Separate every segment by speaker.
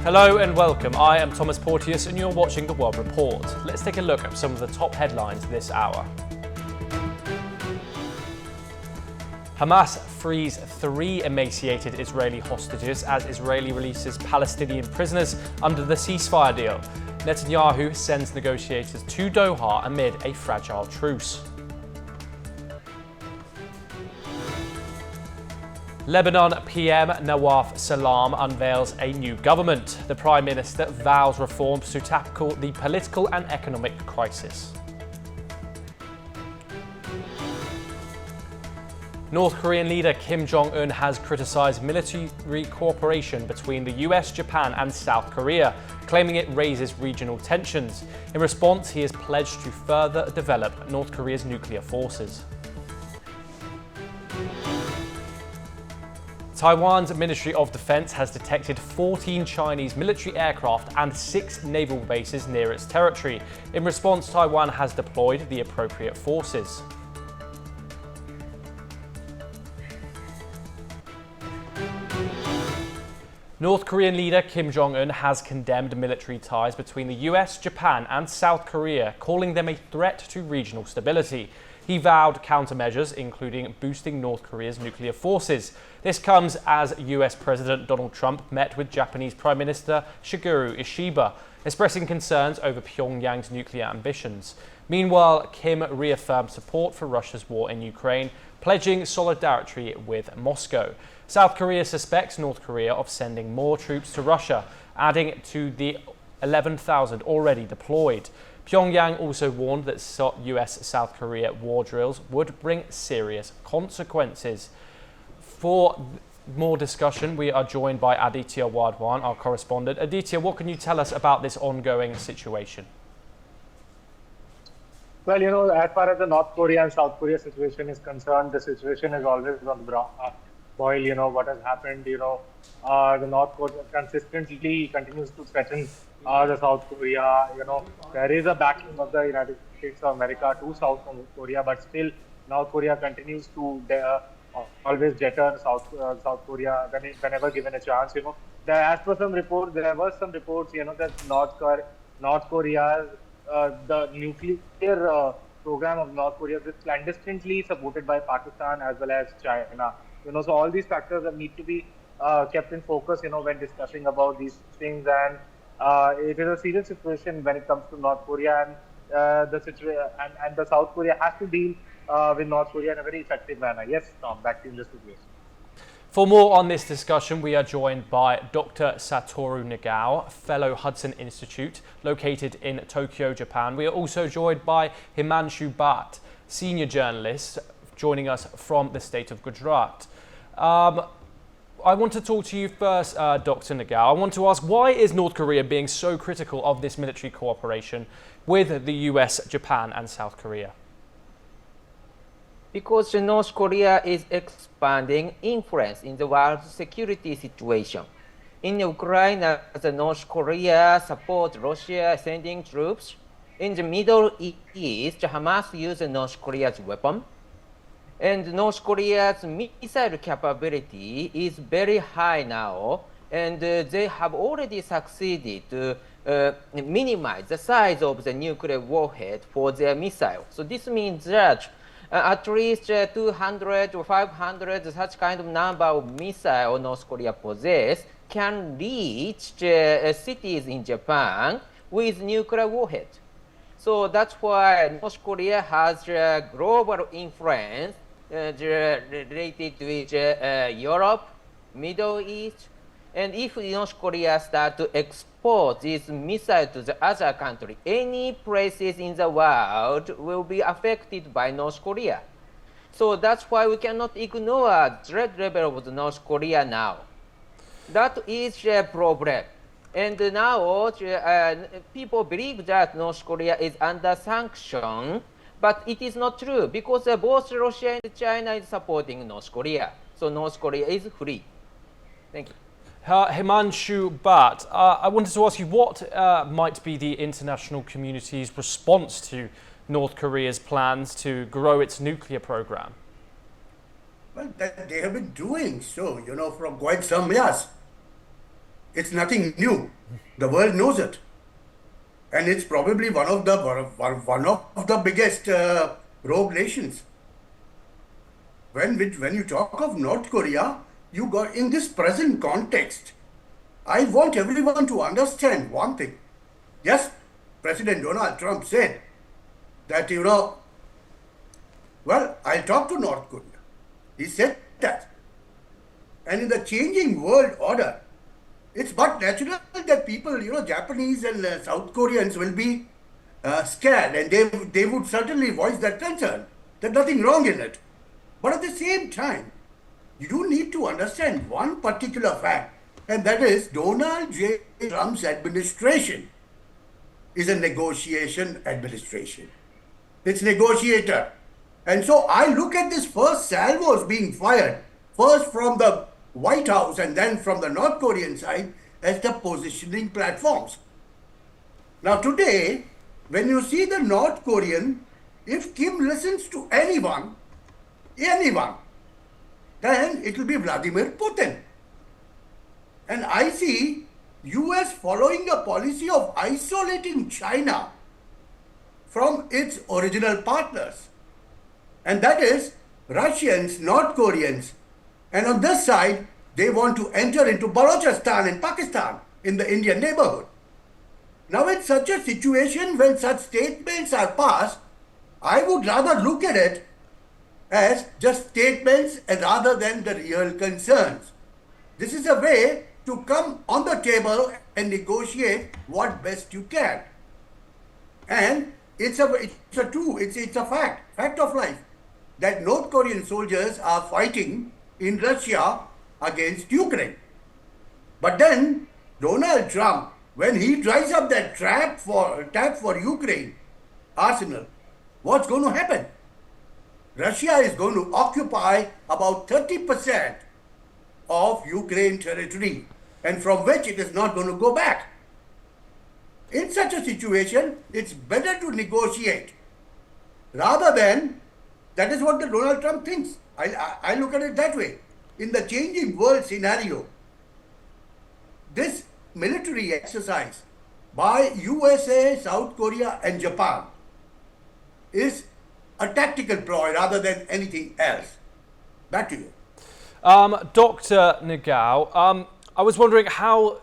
Speaker 1: Hello and welcome. I am Thomas Porteous and you're watching The World Report. Let's take a look at some of the top headlines this hour. Hamas frees 3 emaciated Israeli hostages as Israeli releases Palestinian prisoners under the ceasefire deal. Netanyahu sends negotiators to Doha amid a fragile truce. Lebanon PM Nawaf Salam unveils a new government. The Prime Minister vows reforms to tackle the political and economic crisis. North Korean leader Kim Jong Un has criticized military cooperation between the US, Japan and South Korea, claiming it raises regional tensions. In response, he has pledged to further develop North Korea's nuclear forces. Taiwan's Ministry of Defense has detected 14 Chinese military aircraft and 6 naval bases near its territory. In response, Taiwan has deployed the appropriate forces. North Korean leader Kim Jong Un has condemned military ties between the US, Japan and South Korea, calling them a threat to regional stability. He vowed countermeasures, including boosting North Korea's nuclear forces. This comes as US President Donald Trump met with Japanese Prime Minister Shigeru Ishiba, expressing concerns over Pyongyang's nuclear ambitions. Meanwhile, Kim reaffirmed support for Russia's war in Ukraine, pledging solidarity with Moscow. South Korea suspects North Korea of sending more troops to Russia, adding to the 11,000 already deployed. Pyongyang also warned that US-South Korea war drills would bring serious consequences. For more discussion, we are joined by Aditya Wadwan, our correspondent. Aditya, what can you tell us about this ongoing situation?
Speaker 2: Well, as far as the North Korea and South Korea situation is concerned, the situation is always on the boil. What has happened, the North Korea consistently continues to threaten the South Korea. There is a backing of the United States of America to South Korea, but still North Korea continues to always deter South Korea whenever given a chance. As per some reports, there were some reports, that North Korea's the nuclear program of North Korea is clandestinely supported by Pakistan as well as China. So all these factors need to be kept in focus, when discussing about these things. And it is a serious situation when it comes to North Korea, and the South Korea has to deal with North Korea in a very effective manner. Yes, Tom, back to you in this situation.
Speaker 1: For more on this discussion, we are joined by Dr. Satoru Nagao, Fellow Hudson Institute, located in Tokyo, Japan. We are also joined by Himanshu Bhatt, Senior Journalist, joining us from the state of Gujarat. I want to talk to you first, Dr. Nagao. I want to ask, why is North Korea being so critical of this military cooperation with the US, Japan and South Korea?
Speaker 3: Because North Korea is expanding influence in the world security situation. In Ukraine, North Korea supports Russia sending troops. In the Middle East, Hamas uses North Korea's weapon. And North Korea's missile capability is very high now, and they have already succeeded to minimize the size of the nuclear warhead for their missile. So this means that at least 200 or 500, such kind of number of missiles North Korea possesses can reach cities in Japan with nuclear warhead. So that's why North Korea has global influence related with Europe, Middle East, and if North Korea start to export these missiles to the other country, any places in the world will be affected by North Korea. So that's why we cannot ignore the threat level of North Korea now. That is a problem. And now people believe that North Korea is under sanction, but it is not true because both Russia and China is supporting North Korea. So North Korea is free. Thank you.
Speaker 1: Himanshu Bhatt, I wanted to ask you what might be the international community's response to North Korea's plans to grow its nuclear program?
Speaker 4: Well, they have been doing so, for quite some years. It's nothing new. The world knows it. And it's probably one of the biggest rogue nations. When you talk of North Korea, you got in this present context, I want everyone to understand one thing. Yes, President Donald Trump said that, well, I'll talk to North Korea. He said that. And in the changing world order, it's but natural that people, Japanese and South Koreans will be scared, and they would certainly voice that concern. There's nothing wrong in it. But at the same time, you need to understand one particular fact, and that is Donald J. Trump's administration is a negotiation administration. It's negotiator. And so I look at this first salvos being fired, first from the White House and then from the North Korean side, as the positioning platforms. Now today, when you see the North Korean, if Kim listens to anyone, then it will be Vladimir Putin. And I see US following a policy of isolating China from its original partners. And that is Russians, North Koreans. And on this side, they want to enter into Balochistan and Pakistan in the Indian neighborhood. Now in such a situation, when such statements are passed, I would rather look at it as just statements rather than the real concerns. This is a way to come on the table and negotiate what best you can. And it's a fact of life, that North Korean soldiers are fighting in Russia against Ukraine. But then Donald Trump, when he dries up that tap for Ukraine arsenal, what's going to happen? Russia is going to occupy about 30% of Ukraine territory, and from which it is not going to go back. In such a situation, it's better to negotiate rather than, that is what the Donald Trump thinks. I look at it that way. In the changing world scenario, this military exercise by USA, South Korea and Japan is a tactical ploy rather than anything else. Back to you.
Speaker 1: Dr. Nagao, I was wondering, how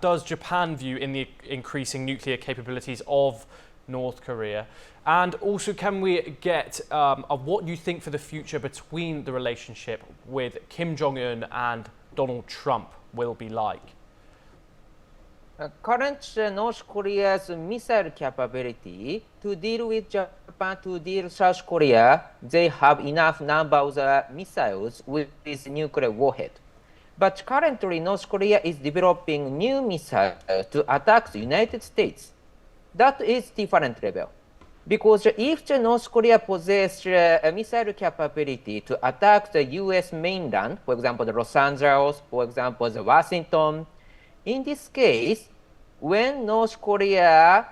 Speaker 1: does Japan view in the increasing nuclear capabilities of North Korea? And also, can we get what you think for the future between the relationship with Kim Jong Un and Donald Trump will be like?
Speaker 3: Current North Korea's missile capability to deal with Japan, to deal with South Korea, they have enough number of missiles with this nuclear warhead. But currently, North Korea is developing new missiles to attack the United States. That is different level. Because if the North Korea possesses a missile capability to attack the US mainland, for example, the Los Angeles, for example, the Washington, in this case, when North Korea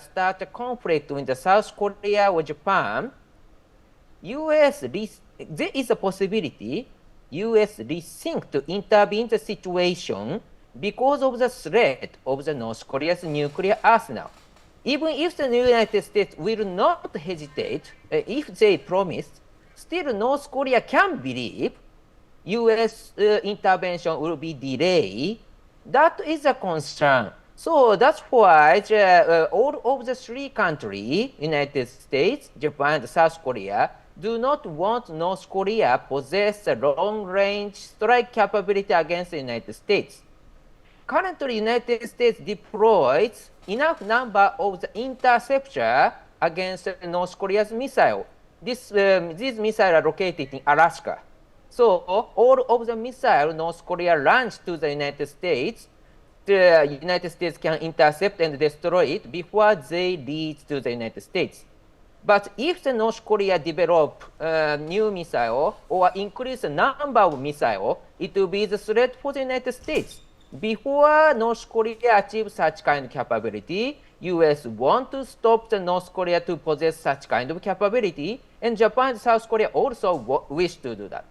Speaker 3: start a conflict with the South Korea or Japan, there is a possibility US rethink to intervene in the situation because of the threat of the North Korea's nuclear arsenal. Even if the United States will not hesitate, if they promise, still North Korea can believe US intervention will be delayed. That is a concern. So that's why all of the three countries, United States, Japan, and South Korea, do not want North Korea possess a long-range strike capability against the United States. Currently, United States deploys enough number of the interceptor against North Korea's missile. These missiles are located in Alaska. So all of the missiles North Korea launches to the United States, the United States can intercept and destroy it before they reach to the United States. But if the North Korea develop new missile or increase the number of missiles, it will be the threat for the United States. Before North Korea achieves such kind of capability, US want to stop the North Korea to possess such kind of capability, and Japan and South Korea also wish to do that.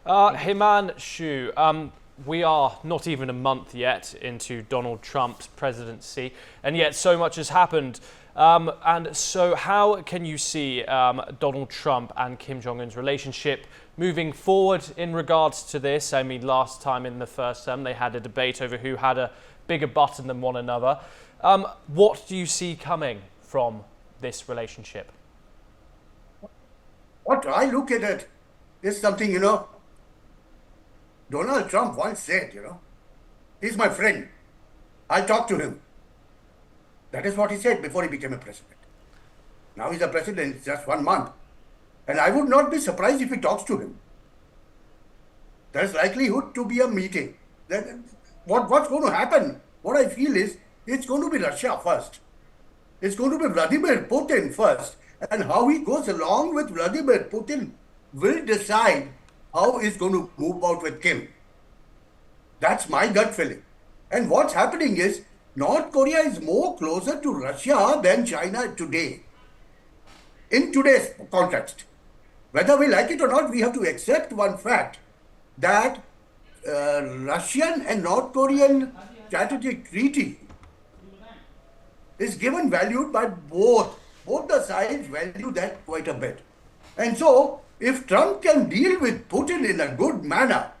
Speaker 1: Himanshu, we are not even a month yet into Donald Trump's presidency, and yet so much has happened. And so how can you see Donald Trump and Kim Jong Un's relationship moving forward in regards to this? I mean, last time in the first term, they had a debate over who had a bigger button than one another. What do you see coming from this relationship?
Speaker 4: What I look at it is something, Donald Trump once said, he's my friend. I'll talk to him. That is what he said before he became a president. Now he's a president, it's just 1 month. And I would not be surprised if he talks to him. There's likelihood to be a meeting. What's going to happen? What I feel is it's going to be Russia first. It's going to be Vladimir Putin first. And how he goes along with Vladimir Putin will decide how he's going to move out with Kim. That's my gut feeling. And what's happening is North Korea is more closer to Russia than China today. In today's context, whether we like it or not, we have to accept one fact that Russian and North Korean strategic treaty is given value by both the sides value that quite a bit. And so, if Trump can deal with Putin in a good manner,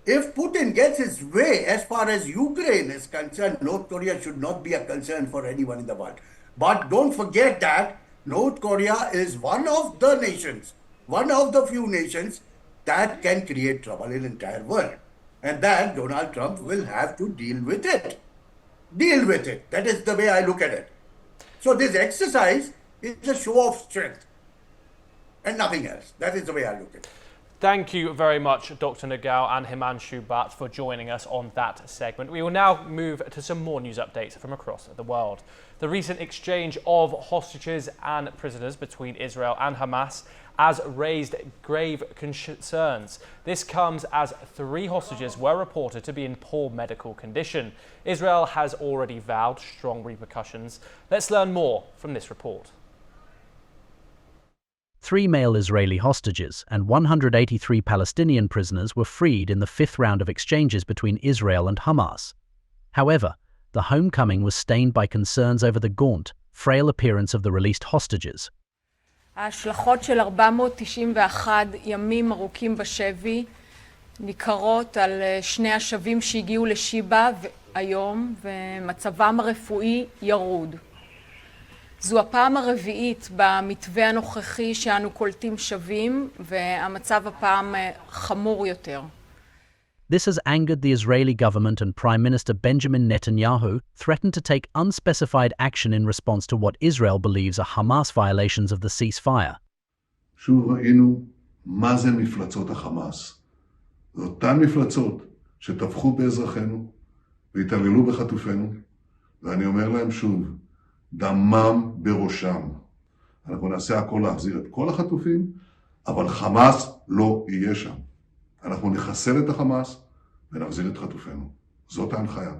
Speaker 4: if Putin gets his way as far as Ukraine is concerned, North Korea should not be a concern for anyone in the world. But don't forget that North Korea is one of the nations, one of the few nations that can create trouble in the entire world. And that Donald Trump will have to deal with it. Deal with it. That is the way I look at it. So this exercise is a show of strength and nothing else. That is the way I look at it.
Speaker 1: Thank you very much, Dr. Nagao and Himanshu Bhatt, for joining us on that segment. We will now move to some more news updates from across the world. The recent exchange of hostages and prisoners between Israel and Hamas has raised grave concerns. This comes as 3 hostages were reported to be in poor medical condition. Israel has already vowed strong repercussions. Let's learn more from this report.
Speaker 5: 3 male Israeli hostages and 183 Palestinian prisoners were freed in the 5th round of exchanges between Israel and Hamas. However, the homecoming was stained by concerns over the gaunt, frail appearance of the released hostages.
Speaker 6: ההשלכות של 491 ימים ארוכים בשבי ניכרות על שני השבים שהגיעו לשיבא היום ומצבם הרפואי ירוד. זו הפעם הרביעית במתווה הנוכחי שאנו קולטים שבים והמצב הפעם חמור יותר.
Speaker 5: This has angered the Israeli government, and Prime Minister Benjamin Netanyahu threatened to take unspecified action in response to what Israel believes are Hamas violations of the ceasefire.
Speaker 7: שוב ראינו מה זה מפלצות החמאס. זה אותן מפלצות שטבחו באזרחינו והתעללו בחטופינו, ואני אומר להם שוב, דמם בראשם. אנחנו נעשה הכל להחזיר את כל החטופים, אבל חמאס לא יהיה שם. אנחנו נחסל את החמאס ונחזיר את חטופינו. זאת ההנחיה,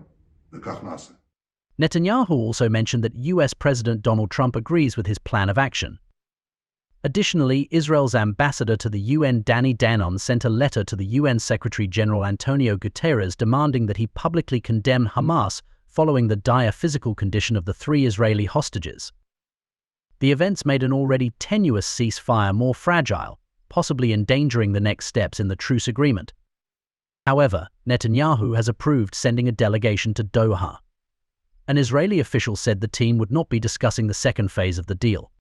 Speaker 7: וכך נעשה.
Speaker 5: Netanyahu also mentioned that US President Donald Trump agrees with his plan of action. Additionally, Israel's ambassador to the UN, Danny Danon, sent a letter to the UN Secretary-General Antonio Guterres demanding that he publicly condemn Hamas following the dire physical condition of the 3 Israeli hostages. The events made an already tenuous ceasefire more fragile, possibly endangering the next steps in the truce agreement. However, Netanyahu has approved sending a delegation to Doha. An Israeli official said the team would not be discussing the second phase of the deal.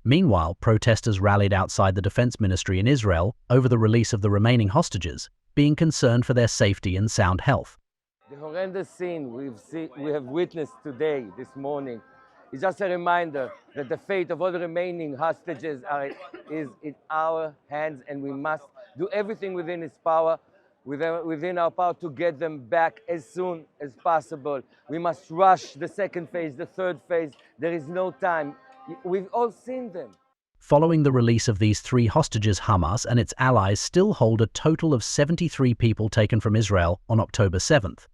Speaker 5: Meanwhile, protesters rallied outside the defense ministry in Israel over the release of the remaining hostages, being concerned for their safety and sound health.
Speaker 8: The horrendous scene we have witnessed today, this morning, is just a reminder that the fate of all the remaining hostages is in our hands, and we must do everything within our power to get them back as soon as possible. We must rush the second phase, the third phase. There is no time. We've all seen them.
Speaker 5: Following the release of these 3 hostages, Hamas and its allies still hold a total of 73 people taken from Israel on October 7th.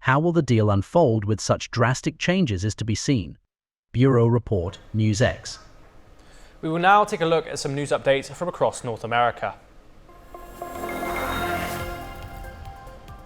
Speaker 5: How will the deal unfold with such drastic changes is to be seen. Bureau Report, NewsX.
Speaker 1: We will now take a look at some news updates from across North America.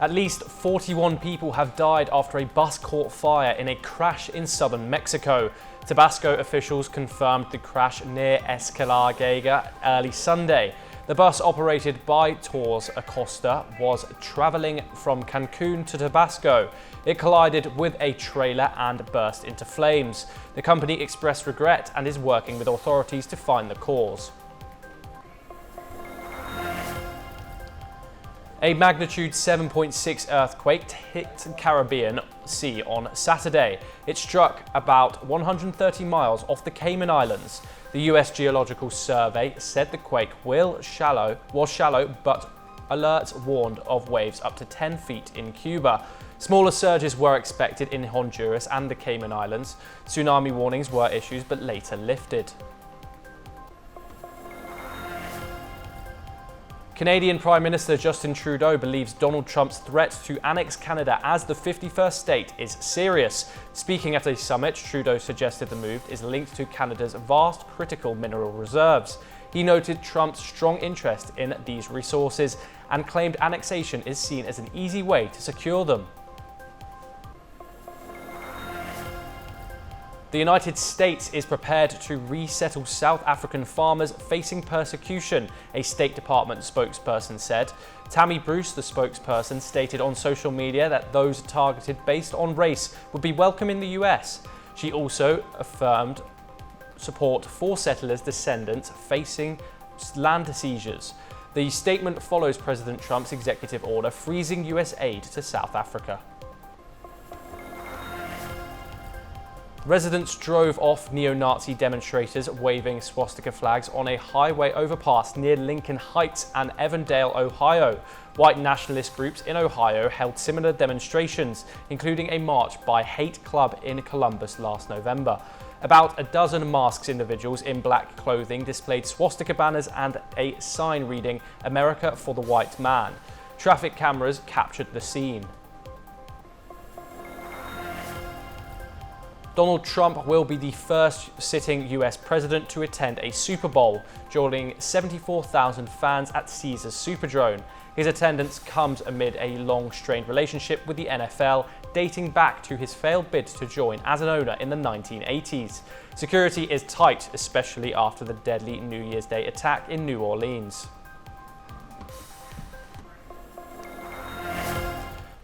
Speaker 1: At least 41 people have died after a bus caught fire in a crash in southern Mexico. Tabasco officials confirmed the crash near Escalagega early Sunday. The bus, operated by Tours Acosta, was traveling from Cancun to Tabasco. It collided with a trailer and burst into flames. The company expressed regret and is working with authorities to find the cause. A magnitude 7.6 earthquake hit the Caribbean Sea on Saturday. It struck about 130 miles off the Cayman Islands. The US Geological Survey said the quake was shallow, but alerts warned of waves up to 10 feet in Cuba. Smaller surges were expected in Honduras and the Cayman Islands. Tsunami warnings were issued but later lifted. Canadian Prime Minister Justin Trudeau believes Donald Trump's threat to annex Canada as the 51st state is serious. Speaking at a summit, Trudeau suggested the move is linked to Canada's vast critical mineral reserves. He noted Trump's strong interest in these resources and claimed annexation is seen as an easy way to secure them. The United States is prepared to resettle South African farmers facing persecution, a State Department spokesperson said. Tammy Bruce, the spokesperson, stated on social media that those targeted based on race would be welcome in the US. She also affirmed support for settlers' descendants facing land seizures. The statement follows President Trump's executive order freezing US aid to South Africa. Residents drove off neo-Nazi demonstrators waving swastika flags on a highway overpass near Lincoln Heights and Evandale, Ohio. White nationalist groups in Ohio held similar demonstrations, including a march by Hate Club in Columbus last November. About a dozen masked individuals in black clothing displayed swastika banners and a sign reading "America for the White Man." Traffic cameras captured the scene. Donald Trump will be the first sitting US president to attend a Super Bowl, joining 74,000 fans at Caesars Superdome. His attendance comes amid a long-strained relationship with the NFL, dating back to his failed bid to join as an owner in the 1980s. Security is tight, especially after the deadly New Year's Day attack in New Orleans.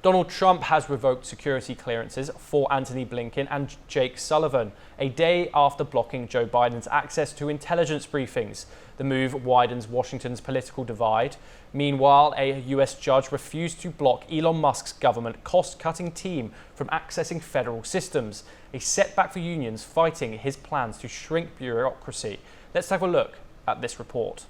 Speaker 1: Donald Trump has revoked security clearances for Antony Blinken and Jake Sullivan, a day after blocking Joe Biden's access to intelligence briefings. The move widens Washington's political divide. Meanwhile, a US judge refused to block Elon Musk's government cost-cutting team from accessing federal systems, a setback for unions fighting his plans to shrink bureaucracy. Let's have a look at this report.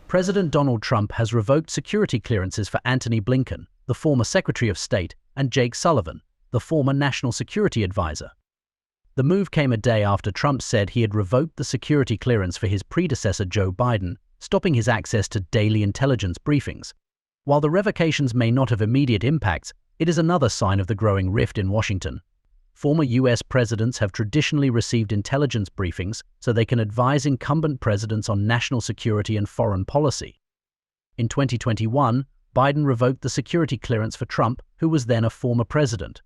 Speaker 5: President Donald Trump has revoked security clearances for Antony Blinken, the former Secretary of State, and Jake Sullivan, the former National Security Advisor. The move came a day after Trump said he had revoked the security clearance for his predecessor Joe Biden, stopping his access to daily intelligence briefings. While the revocations may not have immediate impacts, it is another sign of the growing rift in Washington. Former US presidents have traditionally received intelligence briefings so they can advise incumbent presidents on national security and foreign policy. In 2021, Biden revoked the security clearance for Trump, who was then a former president.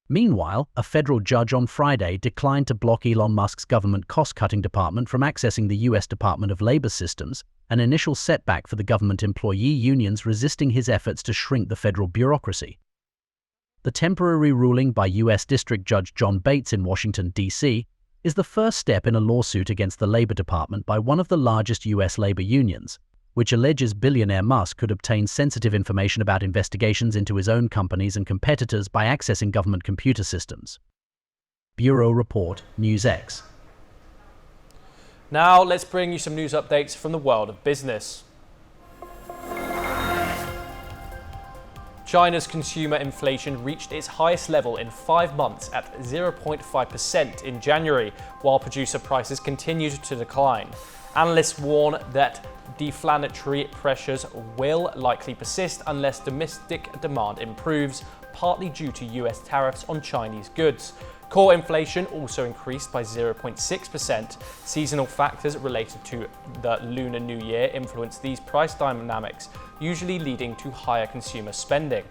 Speaker 5: Meanwhile, a federal judge on Friday declined to block Elon Musk's government cost-cutting department from accessing the US Department of Labor systems, an initial setback for the government employee unions resisting his efforts to shrink the federal bureaucracy. The temporary ruling by US District Judge John Bates in Washington, D.C., is the first step in a lawsuit against the Labor Department by one of the largest US labor unions, which alleges billionaire Musk could obtain sensitive information about investigations into his own companies and competitors by accessing government computer systems. Bureau Report, NewsX.
Speaker 1: Now let's bring you some news updates from the world of business. China's consumer inflation reached its highest level in 5 months at 0.5% in January, while producer prices continued to decline. Analysts warn that deflationary pressures will likely persist unless domestic demand improves, partly due to US tariffs on Chinese goods. Core inflation also increased by 0.6%. Seasonal factors related to the Lunar New Year influenced these price dynamics, usually leading to higher consumer spending.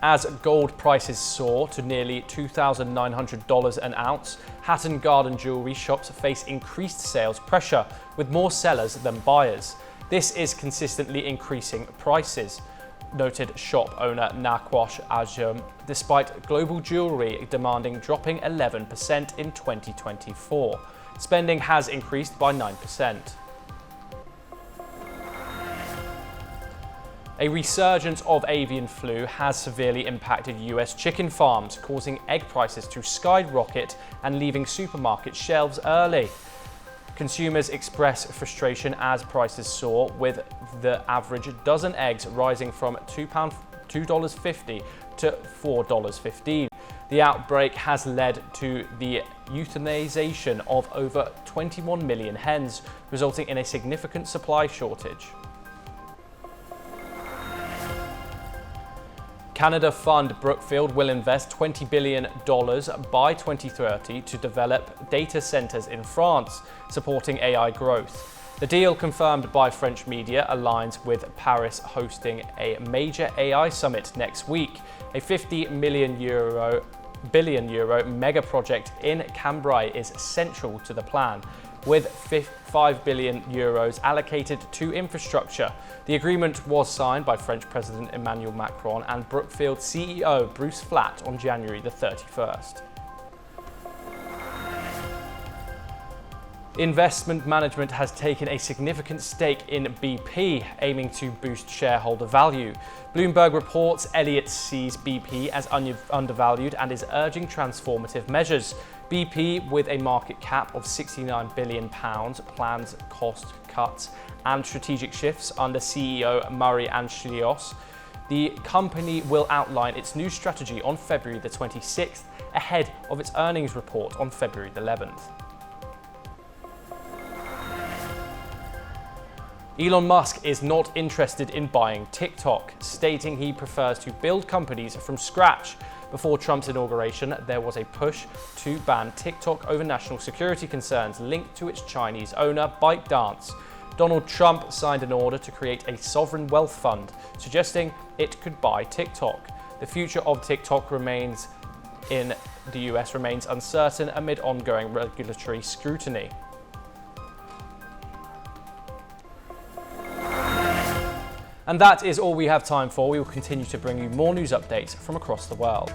Speaker 1: As gold prices soar to nearly $2,900 an ounce, Hatton Garden jewelry shops face increased sales pressure, with more sellers than buyers. This is consistently increasing prices, noted shop owner Nakwash Ajum, despite global jewelry demanding dropping 11% in 2024. Spending has increased by 9%. A resurgence of avian flu has severely impacted US chicken farms, causing egg prices to skyrocket and leaving supermarket shelves early. Consumers express frustration as prices soar, with the average dozen eggs rising from $2.50 to $4.15. The outbreak has led to the euthanization of over 21 million hens, resulting in a significant supply shortage. Canada fund Brookfield will invest $20 billion by 2030 to develop data centers in France, supporting AI growth. The deal, confirmed by French media, aligns with Paris hosting a major AI summit next week. A €50 billion mega project in Cambrai is central to the plan, with €5 billion allocated to infrastructure. The agreement was signed by French President Emmanuel Macron and Brookfield CEO Bruce Flatt on January the 31st. Investment management has taken a significant stake in BP, aiming to boost shareholder value. Bloomberg reports Elliott sees BP as undervalued and is urging transformative measures. BP, with a market cap of £69 billion, plans cost cuts and strategic shifts under CEO Murray Anschlios. The company will outline its new strategy on February the 26th, ahead of its earnings report on February the 11th. Elon Musk is not interested in buying TikTok, stating he prefers to build companies from scratch. Before Trump's inauguration, there was a push to ban TikTok over national security concerns linked to its Chinese owner, ByteDance. Donald Trump signed an order to create a sovereign wealth fund, suggesting it could buy TikTok. The future of TikTok in the US remains uncertain amid ongoing regulatory scrutiny. And that is all we have time for. We will continue to bring you more news updates from across the world.